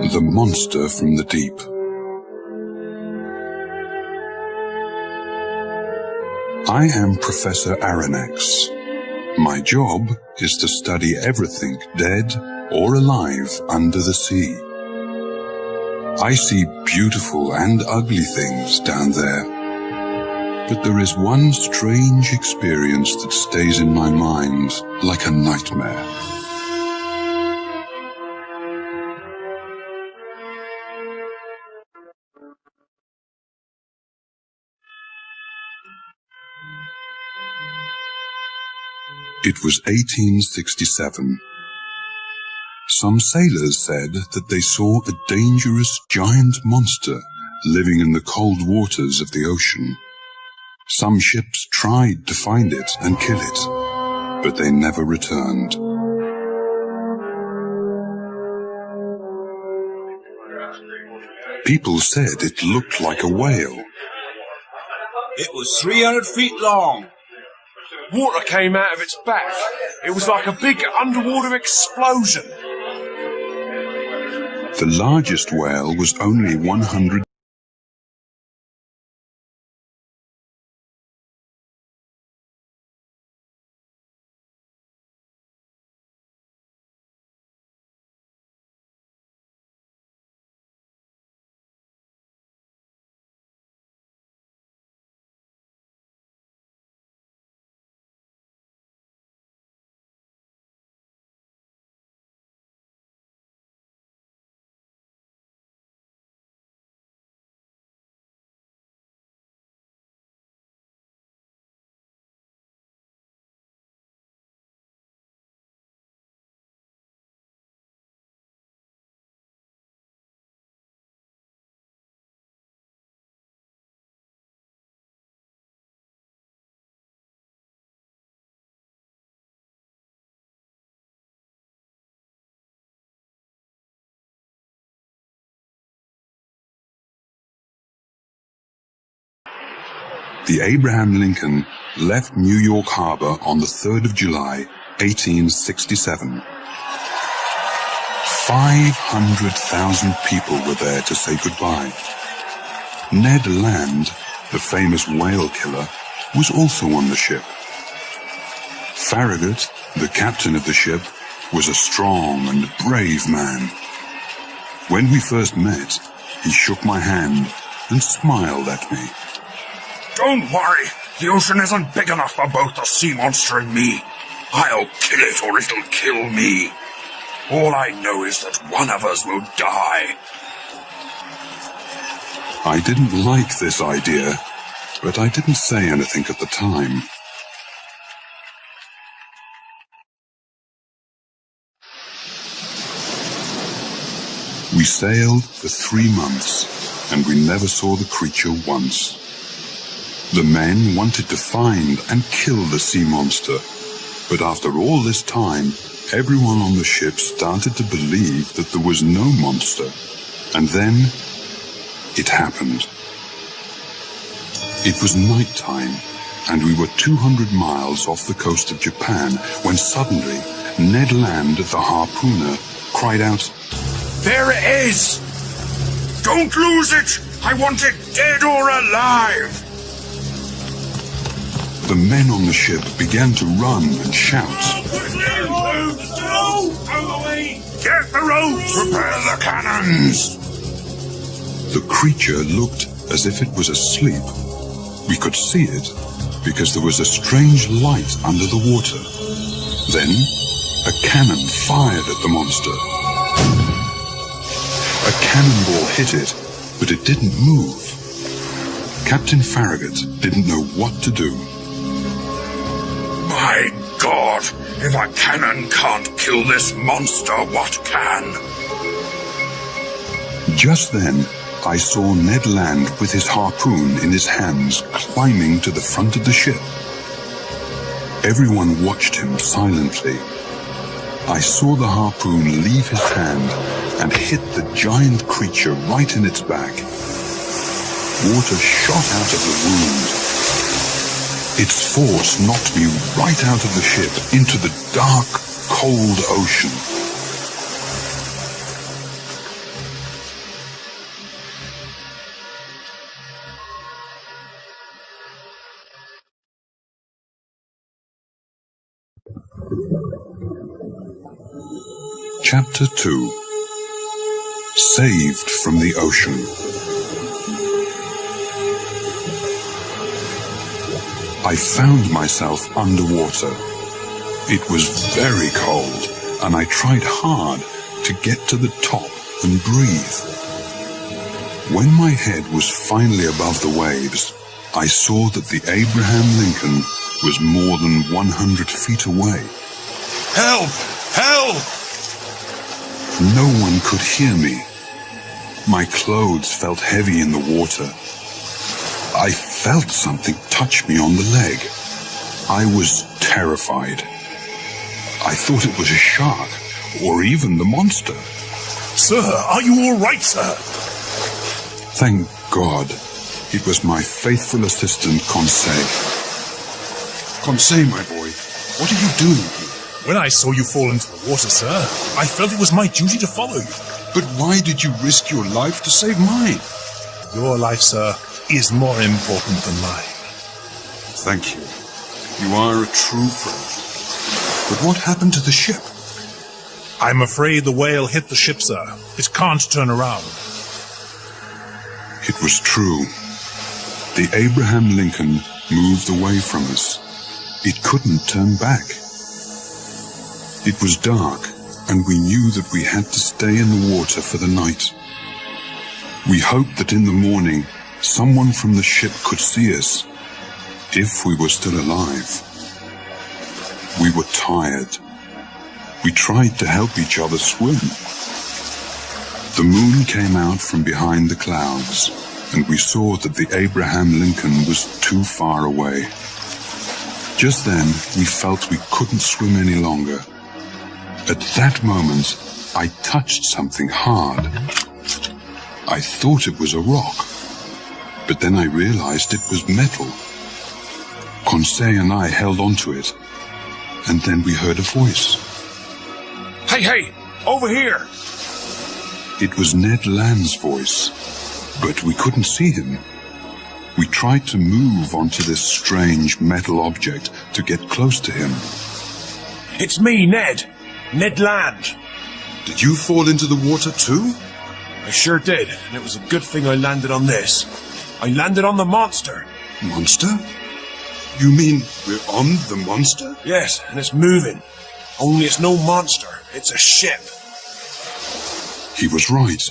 The Monster from the Deep. I am Professor Aronnax. My job is to study everything dead or alive under the sea. I see beautiful and ugly things down there, but there is one strange experience that stays in my mind like a nightmare. It was 1867. Some sailors said that they saw a dangerous giant monster living in the cold waters of the ocean. Some ships tried to find it and kill it, but they never returned. People said it looked like a whale. It was 300 feet long. Water came out of its back. It was like a big underwater explosion. The largest whale was only 100. The Abraham Lincoln left New York Harbor on the 3rd of July, 1867. 500,000 people were there to say goodbye. Ned Land, the famous whale killer, was also on the ship. Farragut, the captain of the ship, was a strong and brave man. When we first met, he shook my hand and smiled at me. Don't worry, the ocean isn't big enough for both the sea monster and me. I'll kill it or it'll kill me. All I know is that one of us will die. I didn't like this idea, but I didn't say anything at the time. We sailed for 3 months, and we never saw the creature once. The men wanted to find and kill the sea monster, but after all this time, everyone on the ship started to believe that there was no monster. And then, it happened. It was night time, and we were 200 miles off the coast of Japan, when suddenly, Ned Land, the harpooner, cried out, There it is! Don't lose it! I want it dead or alive! The men on the ship began to run and shout. Get the ropes! Prepare the cannons! The creature looked as if it was asleep. We could see it because there was a strange light under the water. Then, a cannon fired at the monster. A cannonball hit it, but it didn't move. Captain Farragut didn't know what to do. My God! If a cannon can't kill this monster, what can? Just then, I saw Ned Land with his harpoon in his hands climbing to the front of the ship. Everyone watched him silently. I saw the harpoon leave his hand and hit the giant creature right in its back. Water shot out of the wound. Its force knocked me right out of the ship into the dark, cold ocean. Chapter 2. Saved from the Ocean. I found myself underwater. It was very cold, and I tried hard to get to the top and breathe. When my head was finally above the waves, I saw that the Abraham Lincoln was more than 100 feet away. Help! Help! No one could hear me. My clothes felt heavy in the water. I felt something touch me on the leg. I was terrified. I thought it was a shark, or even the monster. Sir, are you all right, sir? Thank God, it was my faithful assistant, Conseil. Conseil, my boy, what are you doing here? When I saw you fall into the water, sir, I felt it was my duty to follow you. But why did you risk your life to save mine? Your life, sir, is more important than mine. Thank you. You are a true friend. But what happened to the ship? I'm afraid the whale hit the ship, sir. It can't turn around. It was true. The Abraham Lincoln moved away from us. It couldn't turn back. It was dark, and we knew that we had to stay in the water for the night. We hoped that in the morning, someone from the ship could see us, if we were still alive. We were tired. We tried to help each other swim. The moon came out from behind the clouds, and we saw that the Abraham Lincoln was too far away. Just then, we felt we couldn't swim any longer. At that moment, I touched something hard. I thought it was a rock, but then I realized it was metal. Conseil and I held onto it, and then we heard a voice. Hey, over here! It was Ned Land's voice, but we couldn't see him. We tried to move onto this strange metal object to get close to him. It's me, Ned. Ned Land. Did you fall into the water too? I sure did, and it was a good thing I landed on this. I landed on the monster. Monster? You mean we're on the monster? Yes, and it's moving. Only it's no monster. It's a ship. He was right.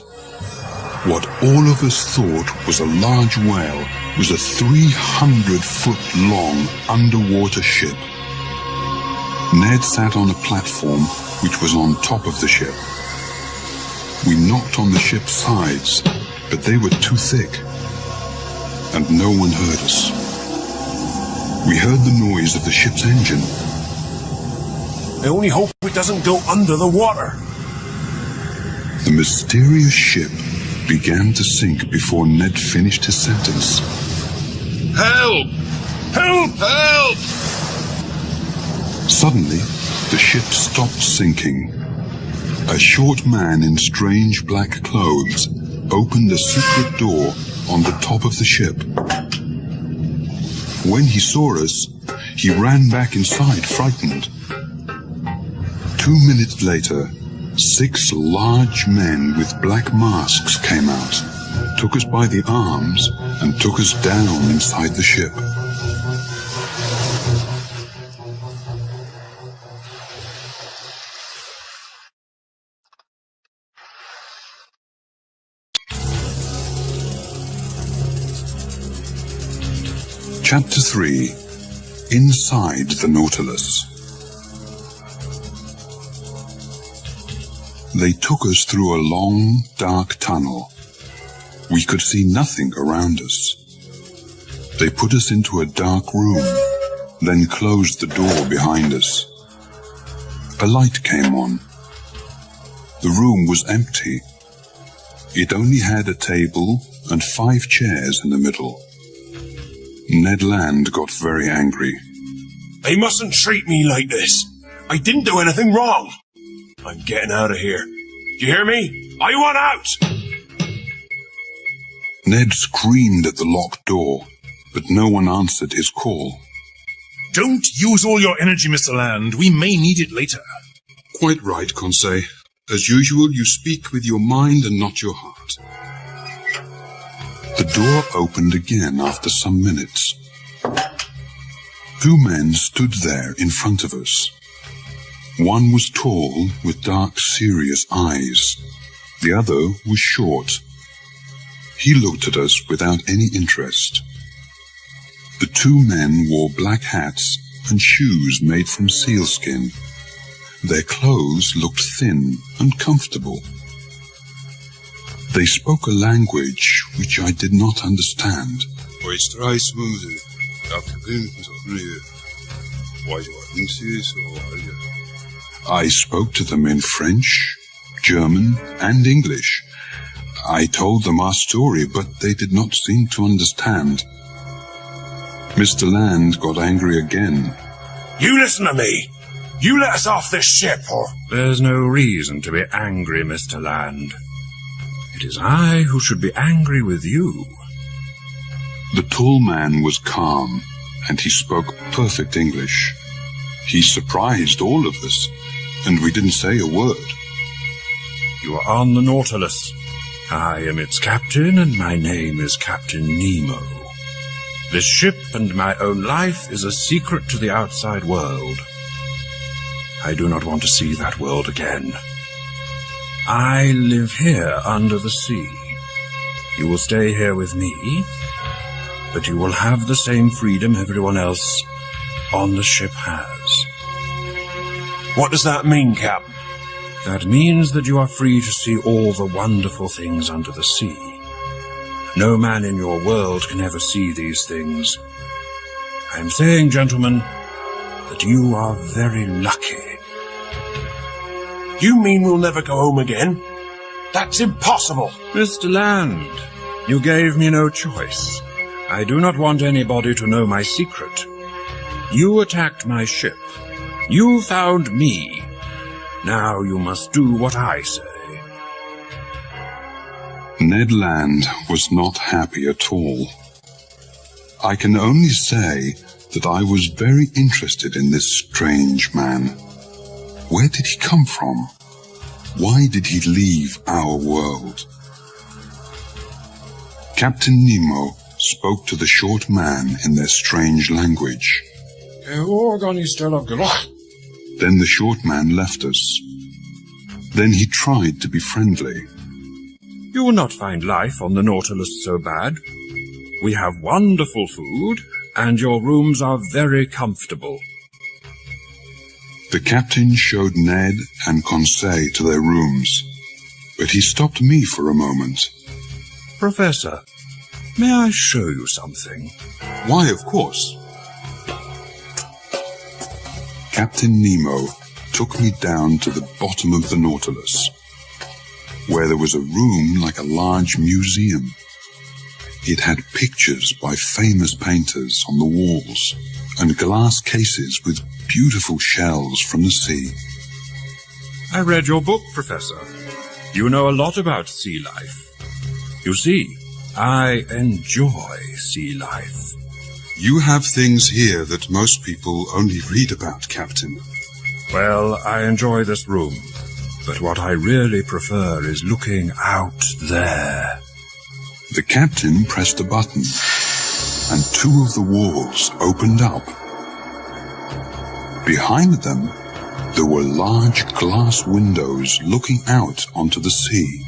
What all of us thought was a large whale was a 300-foot-long underwater ship. Ned sat on a platform which was on top of the ship. We knocked on the ship's sides, but they were too thick, and no one heard us. We heard the noise of the ship's engine. I only hope it doesn't go under the water. The mysterious ship began to sink before Ned finished his sentence. Help! Help! Help! Suddenly, the ship stopped sinking. A short man in strange black clothes opened a secret door on the top of the ship. When he saw us, he ran back inside, frightened. 2 minutes later, 6 large men with black masks came out, took us by the arms, and took us down inside the ship. Chapter 3. Inside the Nautilus. They took us through a long, dark tunnel. We could see nothing around us. They put us into a dark room, then closed the door behind us. A light came on. The room was empty. It only had a table and 5 chairs in the middle. Ned Land got very angry. They mustn't treat me like this. I didn't do anything wrong. I'm getting out of here. Do you hear me? I want out! Ned screamed at the locked door, but no one answered his call. Don't use all your energy, Mr. Land. We may need it later. Quite right, Conseil. As usual, you speak with your mind and not your heart. The door opened again after some minutes. 2 men stood there in front of us. One was tall, with dark, serious eyes. The other was short. He looked at us without any interest. The 2 men wore black hats and shoes made from sealskin. Their clothes looked thin and comfortable. They spoke a language which I did not understand. I spoke to them in French, German, and English. I told them our story, but they did not seem to understand. Mr. Land got angry again. You listen to me! You let us off this ship, or... There's no reason to be angry, Mr. Land. It is I who should be angry with you. The tall man was calm, and he spoke perfect English. He surprised all of us, and we didn't say a word. You are on the Nautilus. I am its captain, and my name is Captain Nemo. This ship and my own life is a secret to the outside world. I do not want to see that world again. I live here under the sea. You will stay here with me, but you will have the same freedom everyone else on the ship has. What does that mean, Captain? That means that you are free to see all the wonderful things under the sea. No man in your world can ever see these things. I am saying, gentlemen, that you are very lucky. You mean we'll never go home again? That's impossible. Mr. Land, you gave me no choice. I do not want anybody to know my secret. You attacked my ship. You found me. Now you must do what I say. Ned Land was not happy at all. I can only say that I was very interested in this strange man. Where did he come from? Why did he leave our world? Captain Nemo spoke to the short man in their strange language. Then the short man left us. Then he tried to be friendly. You will not find life on the Nautilus so bad. We have wonderful food, and your rooms are very comfortable. The captain showed Ned and Conseil to their rooms, but he stopped me for a moment. Professor, may I show you something? Why, of course. Captain Nemo took me down to the bottom of the Nautilus, where there was a room like a large museum. It had pictures by famous painters on the walls and glass cases with beautiful shells from the sea. I read your book, Professor. You know a lot about sea life. You see, I enjoy sea life. You have things here that most people only read about, Captain. Well, I enjoy this room, but what I really prefer is looking out there. The captain pressed a button, and 2 of the walls opened up. Behind them, there were large glass windows looking out onto the sea.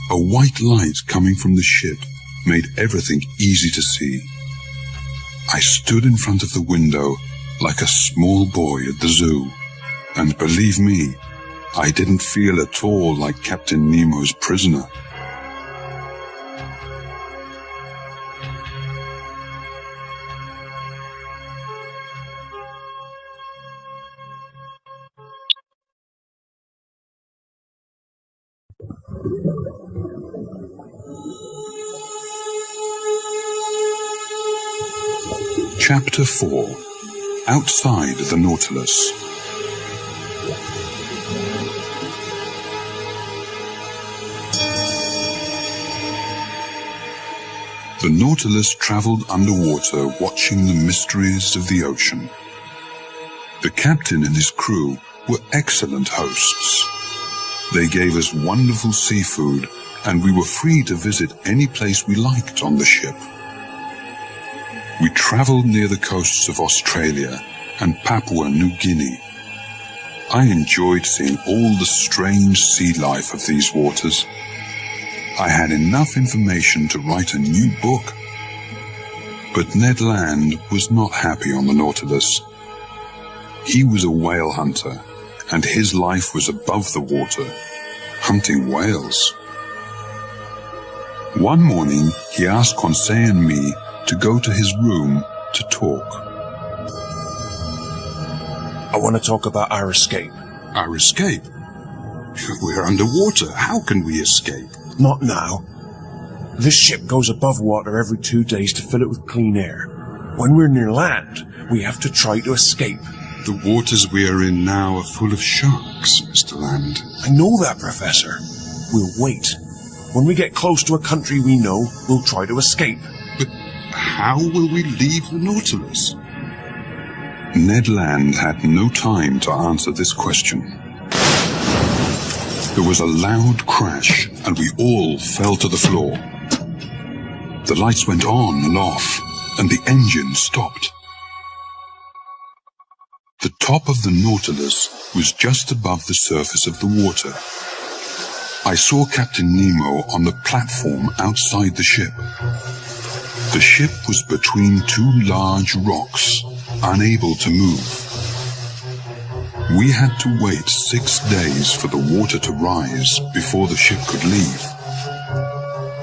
A white light coming from the ship made everything easy to see. I stood in front of the window like a small boy at the zoo, and believe me, I didn't feel at all like Captain Nemo's prisoner. Chapter 4. Outside the Nautilus. The Nautilus traveled underwater, watching the mysteries of the ocean. The captain and his crew were excellent hosts. They gave us wonderful seafood, and we were free to visit any place we liked on the ship. We traveled near the coasts of Australia and Papua New Guinea. I enjoyed seeing all the strange sea life of these waters. I had enough information to write a new book. But Ned Land was not happy on the Nautilus. He was a whale hunter, and his life was above the water, hunting whales. One morning, he asked Conseil and me to go to his room to talk. I want to talk about our escape. Our escape? We're underwater. How can we escape? Not now. This ship goes above water every 2 days to fill it with clean air. When we're near land, we have to try to escape. The waters we are in now are full of sharks, Mr. Land. I know that, Professor. We'll wait. When we get close to a country we know, we'll try to escape. But how will we leave the Nautilus? Ned Land had no time to answer this question. There was a loud crash, and we all fell to the floor. The lights went on and off, and the engine stopped. The top of the Nautilus was just above the surface of the water. I saw Captain Nemo on the platform outside the ship. The ship was between two large rocks, unable to move. We had to wait 6 days for the water to rise before the ship could leave.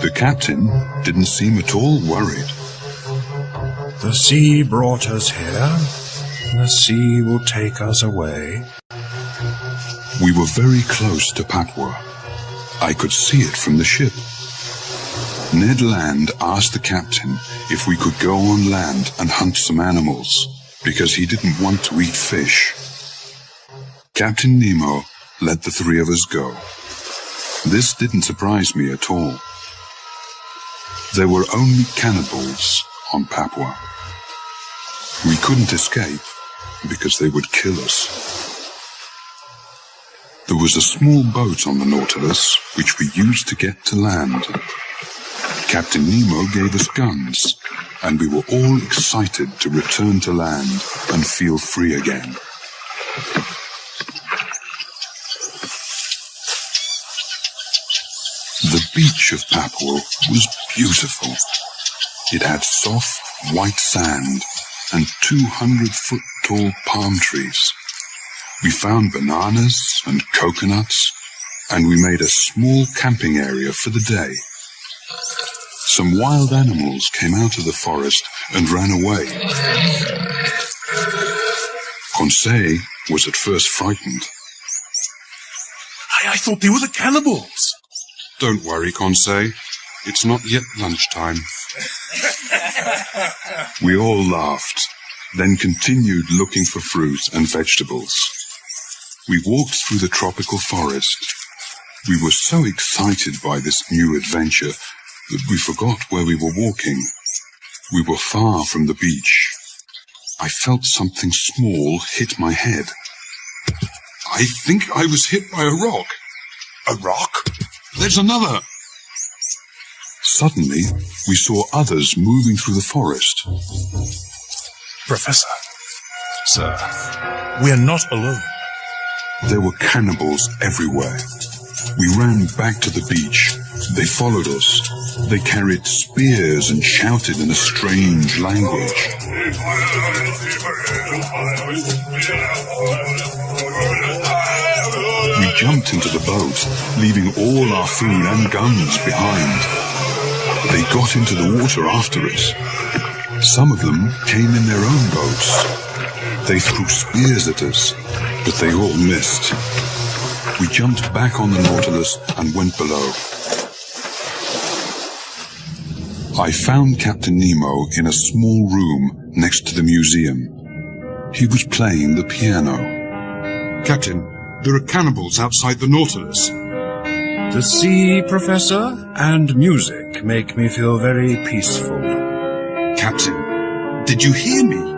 The captain didn't seem at all worried. The sea brought us here. The sea will take us away. We were very close to Papua. I could see it from the ship. Ned Land asked the captain if we could go on land and hunt some animals, because he didn't want to eat fish. Captain Nemo let the three of us go. This didn't surprise me at all. There were only cannibals on Papua. We couldn't escape because they would kill us. There was a small boat on the Nautilus which we used to get to land. Captain Nemo gave us guns, and we were all excited to return to land and feel free again. The beach of Papua was beautiful. It had soft, white sand and 200-foot-tall palm trees. We found bananas and coconuts, and we made a small camping area for the day. Some wild animals came out of the forest and ran away. Conseil was at first frightened. I thought they were the cannibals. Don't worry, Conseil. It's not yet lunchtime. We all laughed, then continued looking for fruit and vegetables. We walked through the tropical forest. We were so excited by this new adventure that we forgot where we were walking. We were far from the beach. I felt something small hit my head. I think I was hit by a rock. A rock? There's another. Suddenly, we saw others moving through the forest. Professor. Sir. We are not alone. There were cannibals everywhere. We ran back to the beach. They followed us. They carried spears and shouted in a strange language. We jumped into the boat, leaving all our food and guns behind. They got into the water after us. Some of them came in their own boats. They threw spears at us, but they all missed. We jumped back on the Nautilus and went below. I found Captain Nemo in a small room next to the museum. He was playing the piano. Captain, there are cannibals outside the Nautilus. The sea, Professor, and music make me feel very peaceful. Captain, did you hear me?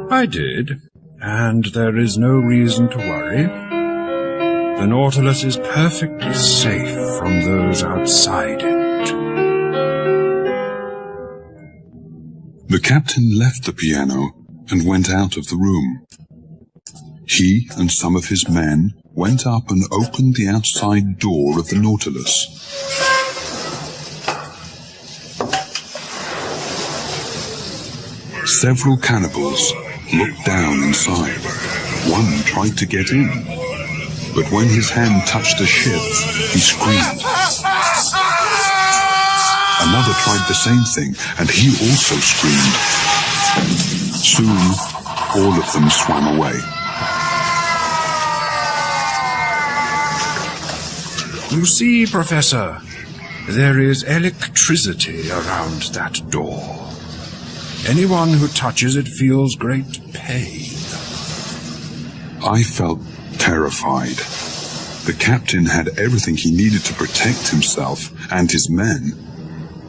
I did, and there is no reason to worry. The Nautilus is perfectly safe from those outside it. The captain left the piano and went out of the room. He and some of his men went up and opened the outside door of the Nautilus. Several cannibals looked down inside. One tried to get in, but when his hand touched the ship, he screamed. Another tried the same thing, and he also screamed. Soon, all of them swam away. You see, Professor, there is electricity around that door. Anyone who touches it feels great pain. I felt terrified. The captain had everything he needed to protect himself and his men.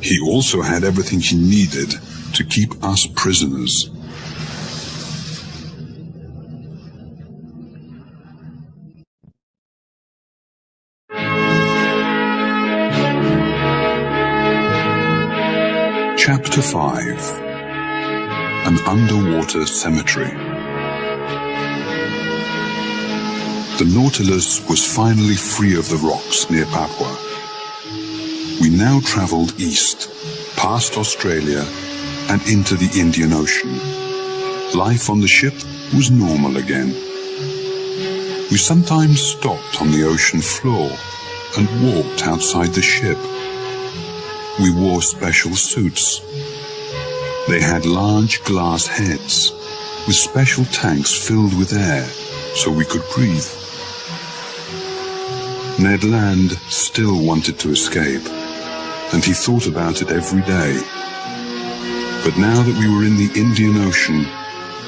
He also had everything he needed to keep us prisoners. Chapter 5: An Underwater Cemetery. The Nautilus was finally free of the rocks near Papua. We now traveled east, past Australia, and into the Indian Ocean. Life on the ship was normal again. We sometimes stopped on the ocean floor and walked outside the ship. We wore special suits. They had large glass heads with special tanks filled with air so we could breathe. Ned Land still wanted to escape, and he thought about it every day. But now that we were in the Indian Ocean,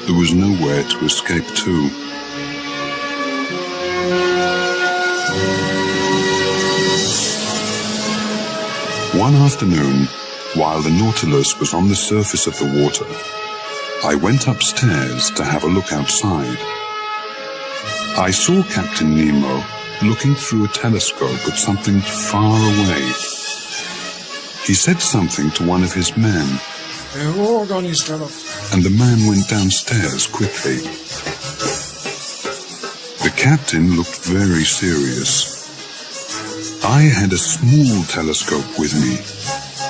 there was nowhere to escape to. One afternoon, while the Nautilus was on the surface of the water, I went upstairs to have a look outside. I saw Captain Nemo looking through a telescope at something far away. He said something to one of his men, and the man went downstairs quickly. The captain looked very serious. I had a small telescope with me,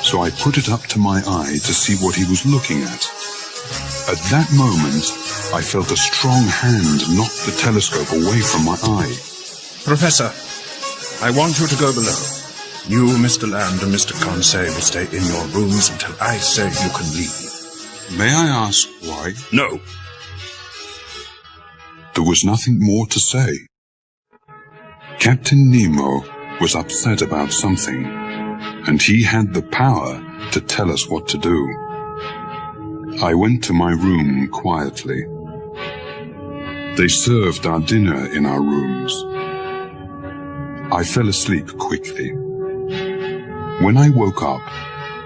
so I put it up to my eye to see what he was looking at. At that moment, I felt a strong hand knock the telescope away from my eye. Professor, I want you to go below. You, Mr. Land, and Mr. Conseil will stay in your rooms until I say you can leave. May I ask why? No. There was nothing more to say. Captain Nemo was upset about something, and he had the power to tell us what to do. I went to my room quietly. They served our dinner in our rooms. I fell asleep quickly. When I woke up,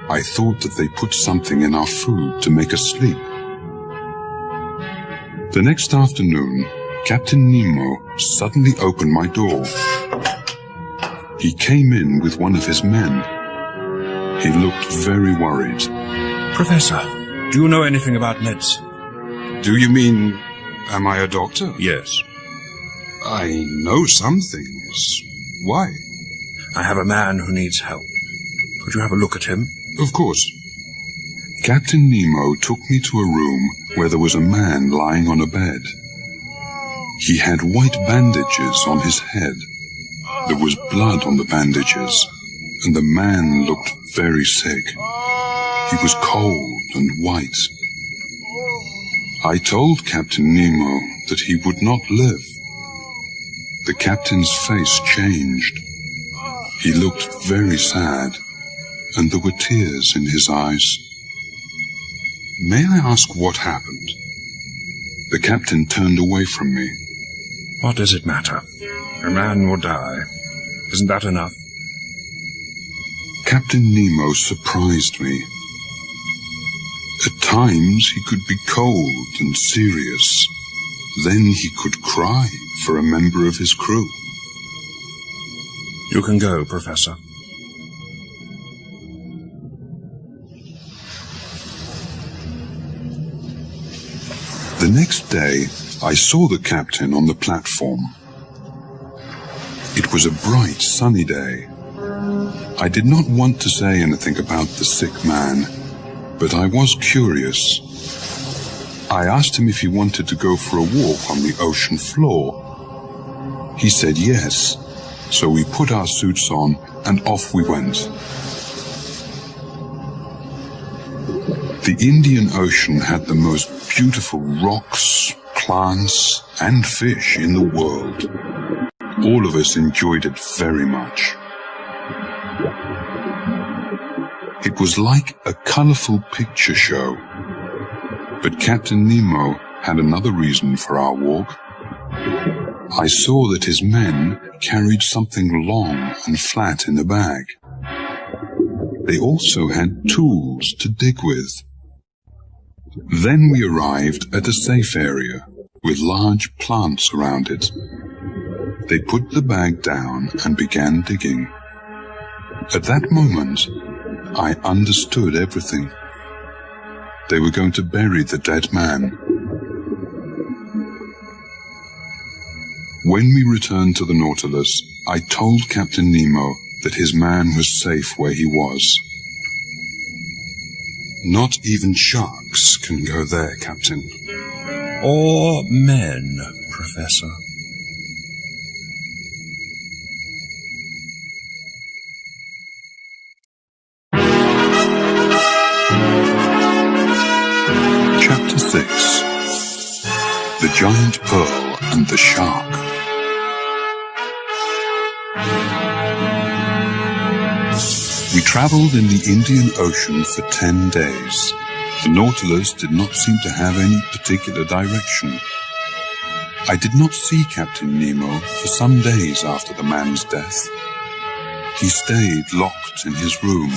I thought that they put something in our food to make us sleep. The next afternoon, Captain Nemo suddenly opened my door. He came in with one of his men. He looked very worried. Professor, do you know anything about medicine? Do you mean, am I a doctor? Yes. I know some things. Why? I have a man who needs help. Could you have a look at him? Of course. Captain Nemo took me to a room where there was a man lying on a bed. He had white bandages on his head. There was blood on the bandages, and the man looked very sick. He was cold and white. I told Captain Nemo that he would not live. The captain's face changed. He looked very sad, and there were tears in his eyes. May I ask what happened? The captain turned away from me. What does it matter? A man will die. Isn't that enough? Captain Nemo surprised me. At times he could be cold and serious. Then he could cry for a member of his crew. You can go, Professor. The next day, I saw the captain on the platform. It was a bright, sunny day. I did not want to say anything about the sick man, but I was curious. I asked him if he wanted to go for a walk on the ocean floor. He said yes, so we put our suits on and off we went. The Indian Ocean had the most beautiful rocks, plants, and fish in the world. All of us enjoyed it very much. It was like a colorful picture show. But Captain Nemo had another reason for our walk. I saw that his men carried something long and flat in a bag. They also had tools to dig with. Then we arrived at a safe area with large plants around it. They put the bag down and began digging. At that moment, I understood everything. They were going to bury the dead man. When we returned to the Nautilus, I told Captain Nemo that his man was safe where he was. Not even sharks can go there, Captain. Or men, Professor. Chapter 6. The Giant Pearl and the Shark. We traveled in the Indian Ocean for 10 days. The Nautilus did not seem to have any particular direction. I did not see Captain Nemo for some days after the man's death. He stayed locked in his room.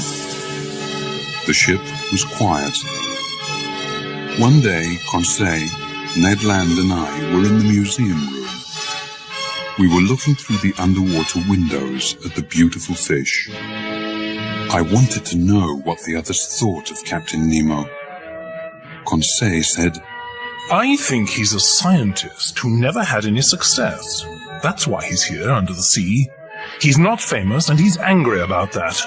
The ship was quiet. One day, Conseil, Ned Land and I were in the museum room. We were looking through the underwater windows at the beautiful fish. I wanted to know what the others thought of Captain Nemo. Conseil said, I think he's a scientist who never had any success. That's why he's here under the sea. He's not famous and he's angry about that.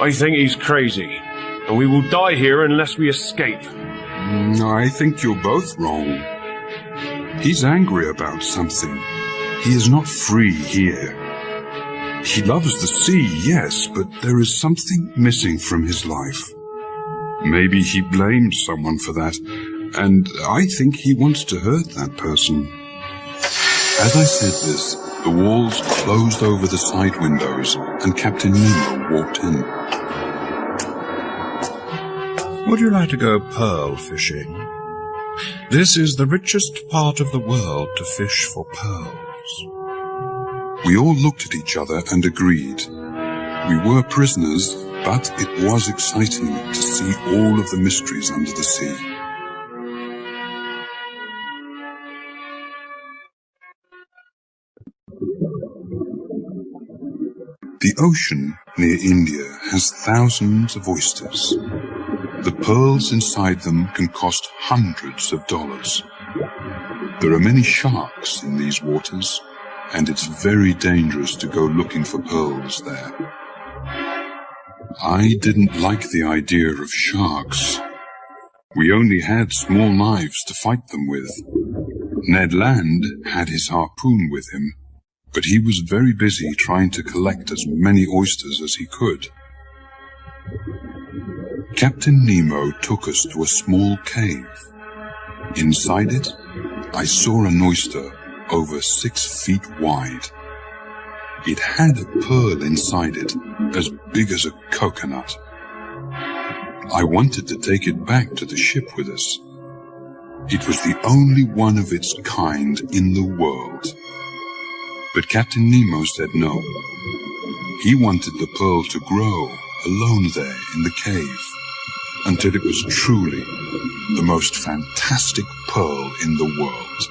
I think he's crazy, and we will die here unless we escape. I think you're both wrong. He's angry about something. He is not free here. He loves the sea, yes, but there is something missing from his life. Maybe he blames someone for that, and I think he wants to hurt that person. As I said this, the walls closed over the side windows, and Captain Nemo walked in. Would you like to go pearl fishing? This is the richest part of the world to fish for pearls. We all looked at each other and agreed. We were prisoners, but it was exciting to see all of the mysteries under the sea. The ocean near India has thousands of oysters. The pearls inside them can cost hundreds of dollars. There are many sharks in these waters, and it's very dangerous to go looking for pearls there. I didn't like the idea of sharks. We only had small knives to fight them with. Ned Land had his harpoon with him, but he was very busy trying to collect as many oysters as he could. Captain Nemo took us to a small cave. Inside it, I saw an oyster over 6 feet wide. It had a pearl inside it, as big as a coconut. I wanted to take it back to the ship with us. It was the only one of its kind in the world. But Captain Nemo said no. He wanted the pearl to grow alone there in the cave, until it was truly the most fantastic pearl in the world.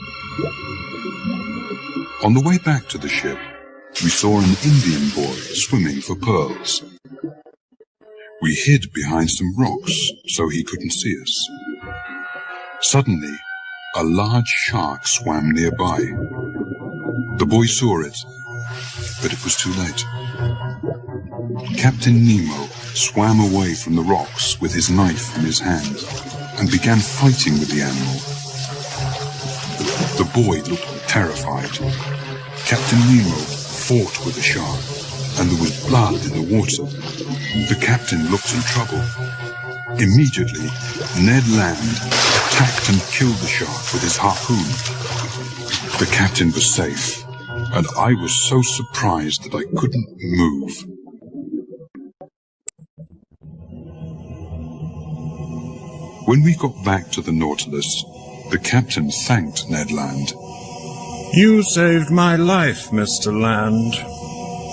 On the way back to the ship, we saw an Indian boy swimming for pearls. We hid behind some rocks so he couldn't see us. Suddenly, a large shark swam nearby. The boy saw it, but it was too late. Captain Nemo swam away from the rocks with his knife in his hand and began fighting with the animal. The boy looked terrified. Captain Nemo fought with the shark, and there was blood in the water. The captain looked in trouble. Immediately, Ned Land attacked and killed the shark with his harpoon. The captain was safe, and I was so surprised that I couldn't move. When we got back to the Nautilus, the captain thanked Ned Land. You saved my life, Mr. Land.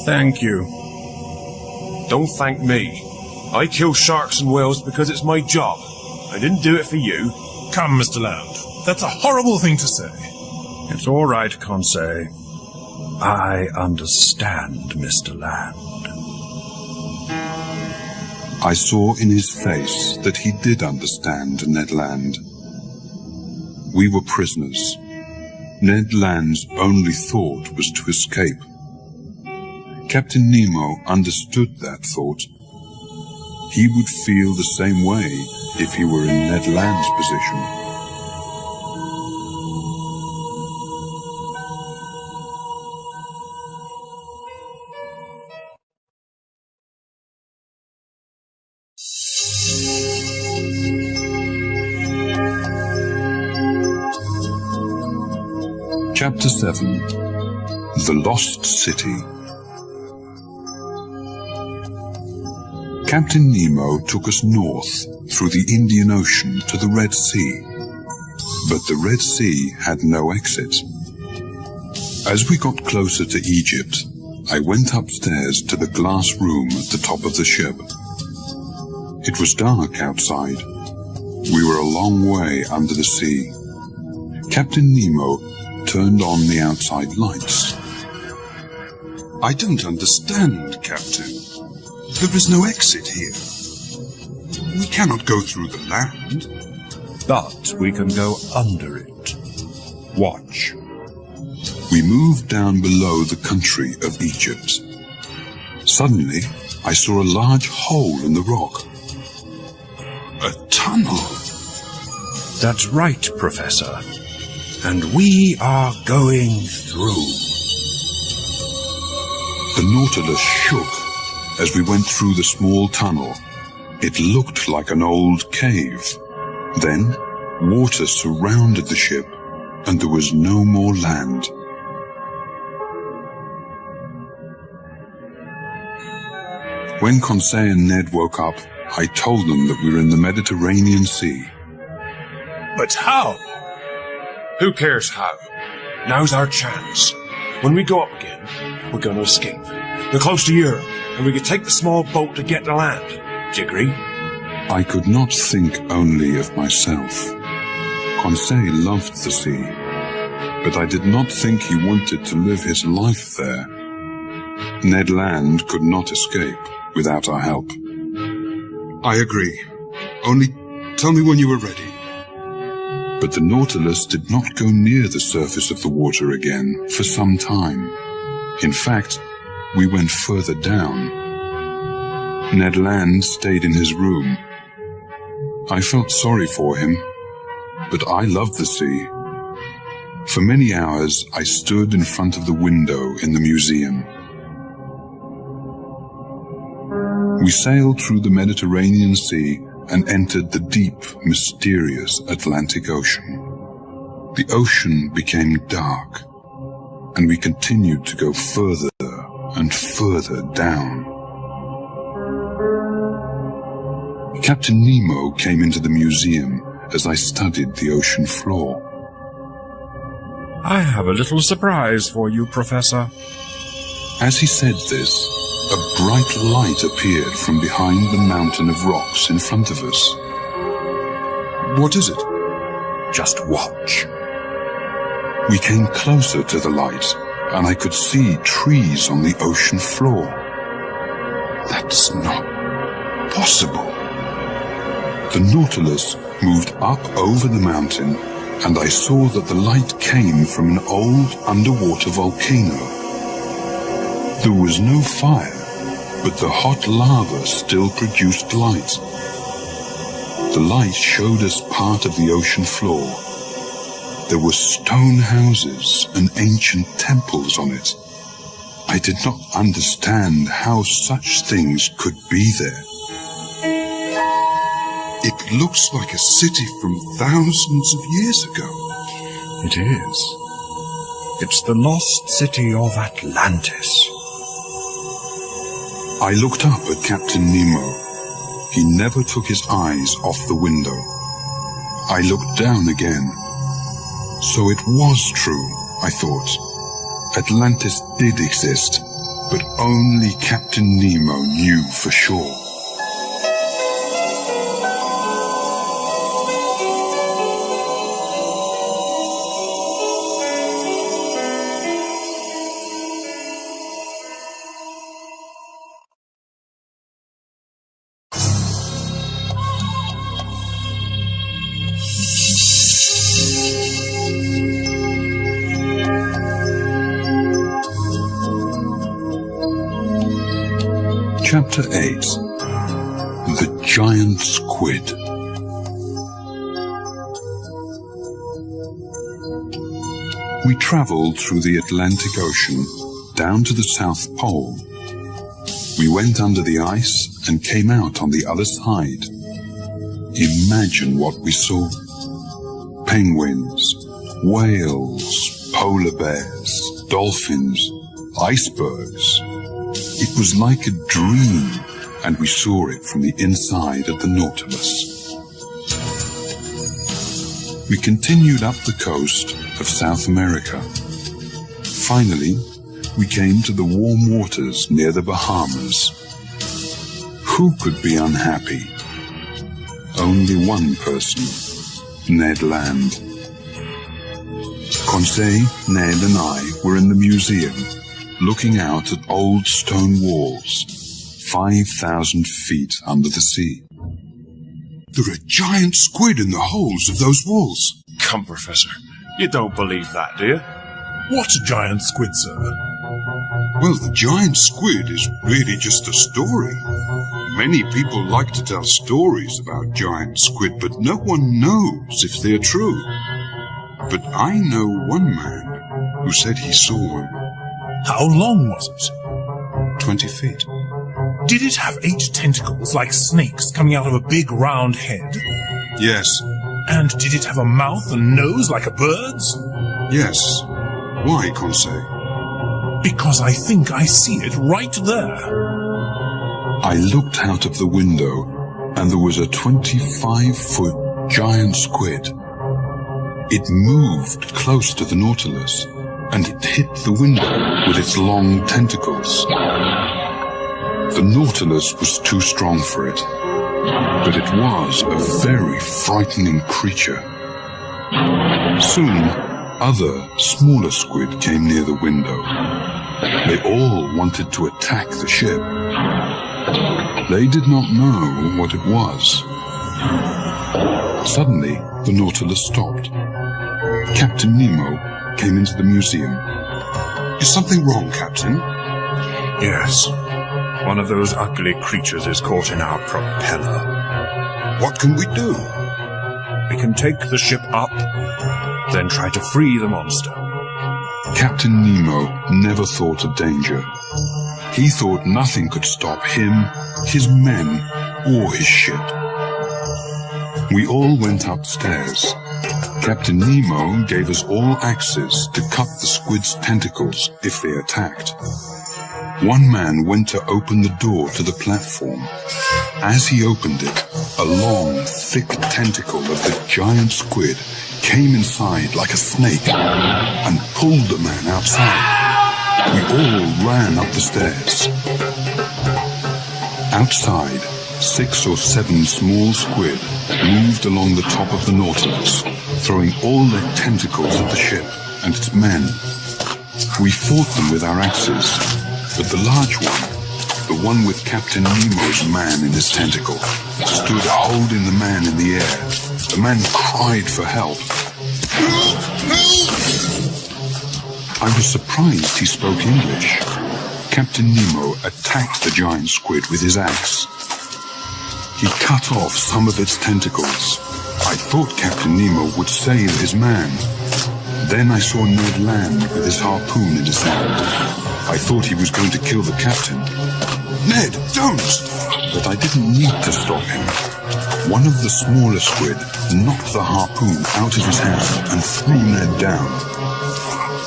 Thank you. Don't thank me. I kill sharks and whales because it's my job. I didn't do it for you. Come, Mr. Land. That's a horrible thing to say. It's all right, Conseil. I understand, Mr. Land. I saw in his face that he did understand Ned Land. We were prisoners. Ned Land's only thought was to escape. Captain Nemo understood that thought. He would feel the same way if he were in Ned Land's position. Chapter 7. The Lost City. Captain Nemo took us north through the Indian Ocean to the Red Sea, but the Red Sea had no exit. As we got closer to Egypt, I went upstairs to the glass room at the top of the ship. It was dark outside. We were a long way under the sea. Captain Nemo turned on the outside lights. I don't understand, Captain. There is no exit here. We cannot go through the land. But we can go under it. Watch. We moved down below the country of Egypt. Suddenly, I saw a large hole in the rock. A tunnel. That's right, Professor. And we are going through. The Nautilus shook as we went through the small tunnel. It looked like an old cave. Then, water surrounded the ship, and there was no more land. When Conseil and Ned woke up, I told them that we were in the Mediterranean Sea. But how? Who cares how? Now's our chance. When we go up again, we're going to escape. We're close to Europe, and we can take the small boat to get to land. Do you agree? I could not think only of myself. Conseil loved the sea, but I did not think he wanted to live his life there. Ned Land could not escape without our help. I agree. Only tell me when you are ready. But the Nautilus did not go near the surface of the water again for some time. In fact, we went further down. Ned Land stayed in his room. I felt sorry for him, but I loved the sea. For many hours, I stood in front of the window in the museum. We sailed through the Mediterranean Sea and entered the deep, mysterious Atlantic Ocean. The ocean became dark, and we continued to go further and further down. Captain Nemo came into the museum as I studied the ocean floor. I have a little surprise for you, Professor. As he said this, a bright light appeared from behind the mountain of rocks in front of us. What is it? Just watch. We came closer to the light, and I could see trees on the ocean floor. That's not possible. The Nautilus moved up over the mountain, and I saw that the light came from an old underwater volcano. There was no fire, but the hot lava still produced light. The light showed us part of the ocean floor. There were stone houses and ancient temples on it. I did not understand how such things could be there. It looks like a city from thousands of years ago. It is. It's the lost city of Atlantis. I looked up at Captain Nemo. He never took his eyes off the window. I looked down again. So it was true, I thought. Atlantis did exist, but only Captain Nemo knew for sure. Chapter 8. The Giant Squid. We travelled through the Atlantic Ocean down to the South Pole. We went under the ice and came out on the other side. Imagine what we saw. Penguins, whales, polar bears, dolphins, icebergs. It was like a dream, and we saw it from the inside of the Nautilus. We continued up the coast of South America. Finally, we came to the warm waters near the Bahamas. Who could be unhappy? Only one person, Ned Land. Conseil, Ned and I were in the museum, looking out at old stone walls, 5,000 feet under the sea. There are giant squid in the holes of those walls. Come, Professor. You don't believe that, do you? What giant squid, sir? Well, the giant squid is really just a story. Many people like to tell stories about giant squid, but no one knows if they're true. But I know one man who said he saw one. How long was it? 20 feet. Did it have 8 tentacles like snakes coming out of a big round head? Yes. And did it have a mouth and nose like a bird's? Yes. Why, Conseil? Because I think I see it right there. I looked out of the window, and there was a 25-foot giant squid. It moved close to the Nautilus, and it hit the window with its long tentacles. The Nautilus was too strong for it, but it was a very frightening creature. Soon, other, smaller squid came near the window. They all wanted to attack the ship. They did not know what it was. Suddenly, the Nautilus stopped. Captain Nemo came into the museum. Is something wrong, Captain? Yes. One of those ugly creatures is caught in our propeller. What can we do? We can take the ship up, then try to free the monster. Captain Nemo never thought of danger. He thought nothing could stop him, his men, or his ship. We all went upstairs. Captain Nemo gave us all access to cut the squid's tentacles if they attacked. One man went to open the door to the platform. As he opened it, a long, thick tentacle of the giant squid came inside like a snake and pulled the man outside. We all ran up the stairs. Outside, 6 or 7 small squid moved along the top of the Nautilus, throwing all their tentacles at the ship and its men. We fought them with our axes, but the large one with Captain Nemo's man in his tentacle, stood holding the man in the air. The man cried for help. I was surprised he spoke English. Captain Nemo attacked the giant squid with his axe. He cut off some of its tentacles. I thought Captain Nemo would save his man. Then I saw Ned Land with his harpoon in his hand. I thought he was going to kill the captain. Ned, don't! But I didn't need to stop him. One of the smaller squid knocked the harpoon out of his hand and threw Ned down.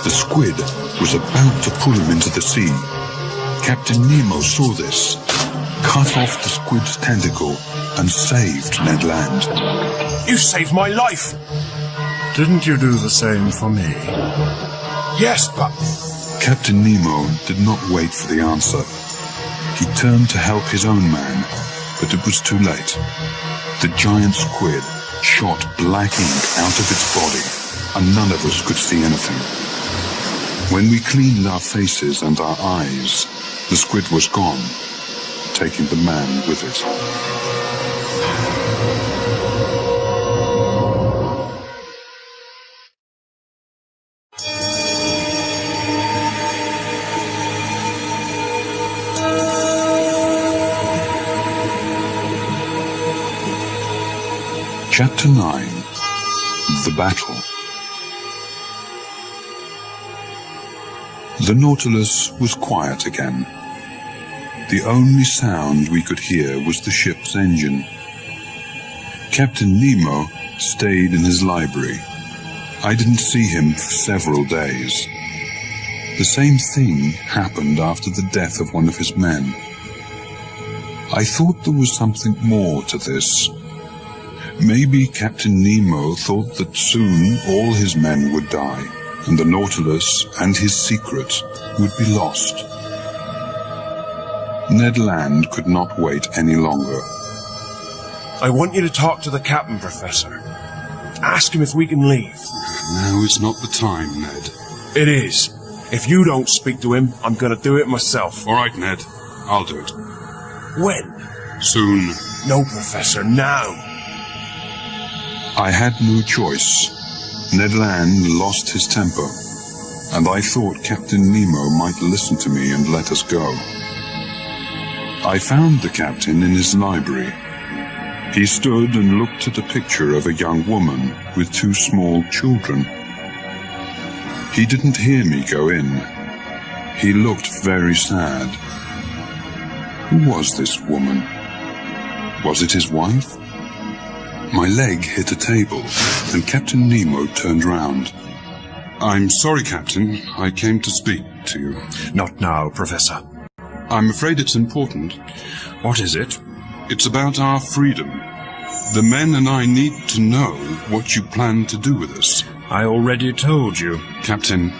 The squid was about to pull him into the sea. Captain Nemo saw this, cut off the squid's tentacle, and saved Ned Land. You saved my life! Didn't you do the same for me? Yes, but... Captain Nemo did not wait for the answer. He turned to help his own man, but it was too late. The giant squid shot black ink out of its body, and none of us could see anything. When we cleaned our faces and our eyes, the squid was gone, taking the man with it. Chapter 9. The Battle. The Nautilus was quiet again. The only sound we could hear was the ship's engine. Captain Nemo stayed in his library. I didn't see him for several days. The same thing happened after the death of one of his men. I thought there was something more to this. Maybe Captain Nemo thought that soon all his men would die, and the Nautilus and his secret would be lost. Ned Land could not wait any longer. I want you to talk to the captain, Professor. Ask him if we can leave. Now is not the time, Ned. It is. If you don't speak to him, I'm going to do it myself. All right, Ned. I'll do it. When? Soon. No, Professor, now. I had no choice. Ned Land lost his temper, and I thought Captain Nemo might listen to me and let us go. I found the captain in his library. He stood and looked at a picture of a young woman with two small children. He didn't hear me go in. He looked very sad. Who was this woman? Was it his wife? My leg hit a table, and Captain Nemo turned round. I'm sorry, Captain. I came to speak to you. Not now, Professor. I'm afraid it's important. What is it? It's about our freedom. The men and I need to know what you plan to do with us. I already told you. Captain,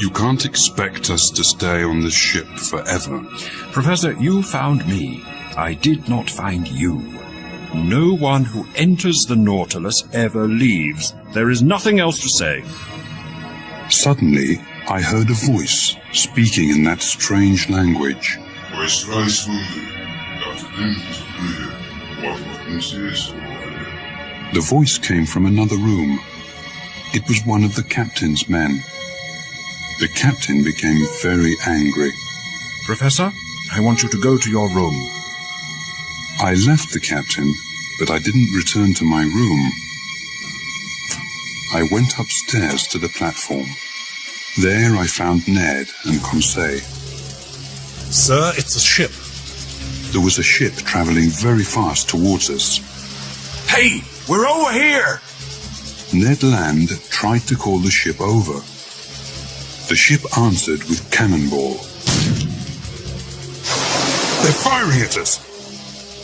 you can't expect us to stay on this ship forever. Professor, you found me. I did not find you. No one who enters the Nautilus ever leaves. There is nothing else to say. Suddenly, I heard a voice speaking in that strange language. The voice came from another room. It was one of the captain's men. The captain became very angry. Professor, I want you to go to your room. I left the captain, but I didn't return to my room. I went upstairs to the platform. There I found Ned and Conseil. Sir, it's a ship. There was a ship traveling very fast towards us. Hey, we're over here! Ned Land tried to call the ship over. The ship answered with cannonball. They're firing at us!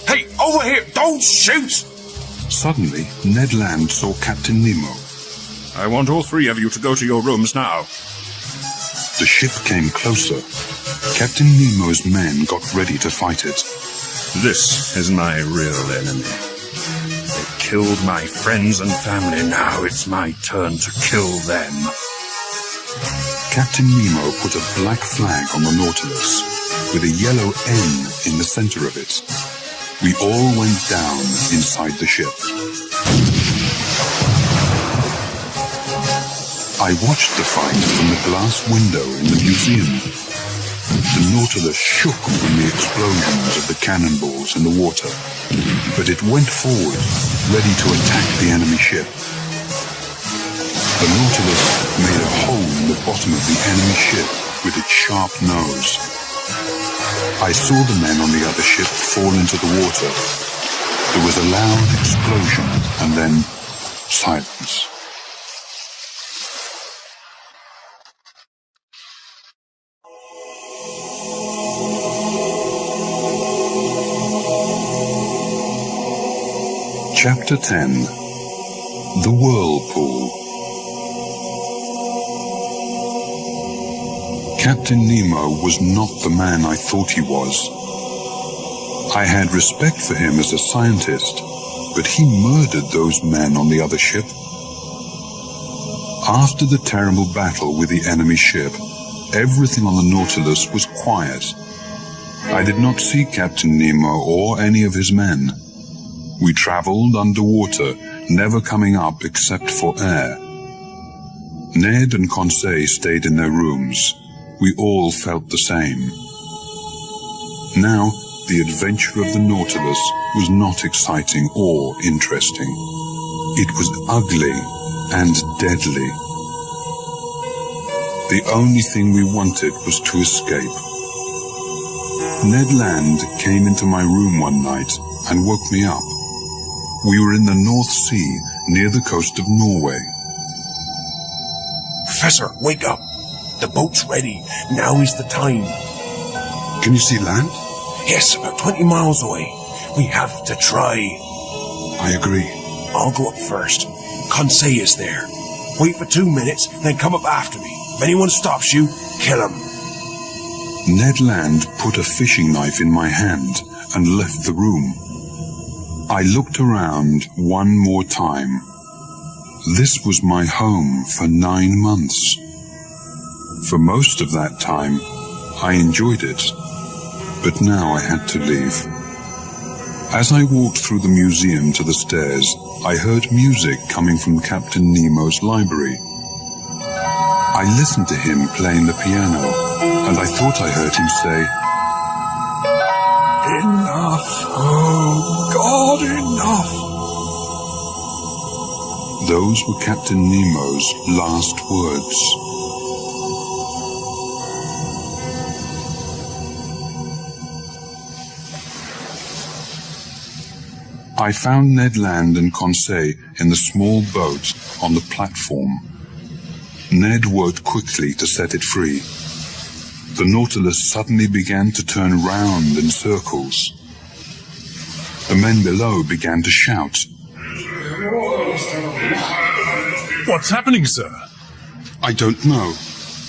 Hey, over here! Don't shoot! Suddenly, Ned Land saw Captain Nemo. I want all three of you to go to your rooms now. The ship came closer. Captain Nemo's men got ready to fight it. This is my real enemy. They killed my friends and family. Now it's my turn to kill them. Captain Nemo put a black flag on the Nautilus with a yellow N in the center of it. We all went down inside the ship. I watched the fight from the glass window in the museum. The Nautilus shook from the explosions of the cannonballs in the water, but it went forward, ready to attack the enemy ship. The Nautilus made a hole in the bottom of the enemy ship with its sharp nose. I saw the men on the other ship fall into the water. There was a loud explosion and then silence. Chapter 10. The Whirlpool. Captain Nemo was not the man I thought he was. I had respect for him as a scientist, but he murdered those men on the other ship. After the terrible battle with the enemy ship, everything on the Nautilus was quiet. I did not see Captain Nemo or any of his men. We traveled underwater, never coming up except for air. Ned and Conseil stayed in their rooms. We all felt the same. Now, the adventure of the Nautilus was not exciting or interesting. It was ugly and deadly. The only thing we wanted was to escape. Ned Land came into my room one night and woke me up. We were in the North Sea, near the coast of Norway. Professor, wake up. The boat's ready. Now is the time. Can you see land? Yes, about 20 miles away. We have to try. I agree. I'll go up first. Conseil is there. Wait for 2 minutes, then come up after me. If anyone stops you, kill him. Ned Land put a fishing knife in my hand and left the room. I looked around one more time. This was my home for 9 months. For most of that time, I enjoyed it, but now I had to leave. As I walked through the museum to the stairs, I heard music coming from Captain Nemo's library. I listened to him playing the piano, and I thought I heard him say, "Enough, oh God, enough." Those were Captain Nemo's last words. I found Ned Land and Conseil in the small boat on the platform. Ned worked quickly to set it free. The Nautilus suddenly began to turn round in circles. The men below began to shout. What's happening, sir? I don't know.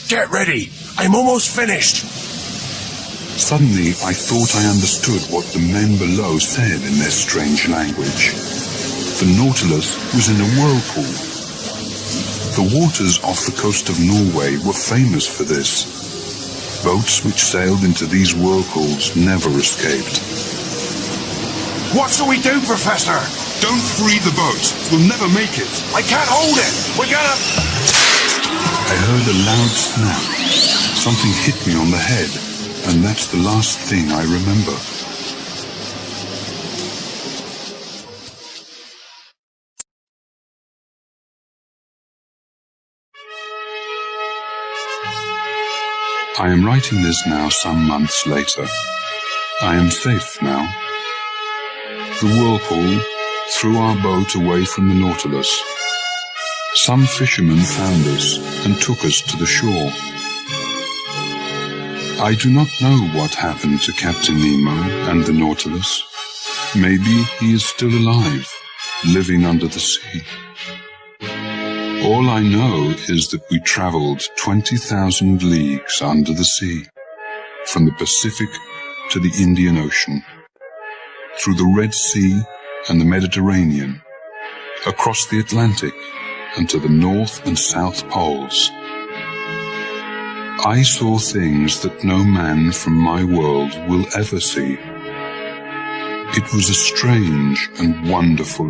Get ready. I'm almost finished. Suddenly, I thought I understood what the men below said in their strange language. The Nautilus was in a whirlpool. The waters off the coast of Norway were famous for this. Boats which sailed into these whirlpools never escaped. What shall we do, Professor? Don't free the boat. We'll never make it. I can't hold it. We're gonna... I heard a loud snap. Something hit me on the head, and that's the last thing I remember. I am writing this now some months later. I am safe now. The whirlpool threw our boat away from the Nautilus. Some fishermen found us and took us to the shore. I do not know what happened to Captain Nemo and the Nautilus. Maybe he is still alive, living under the sea. All I know is that we traveled 20,000 leagues under the sea, from the Pacific to the Indian Ocean, through the Red Sea and the Mediterranean, across the Atlantic and to the North and South Poles. I saw things that no man from my world will ever see. It was a strange and wonderful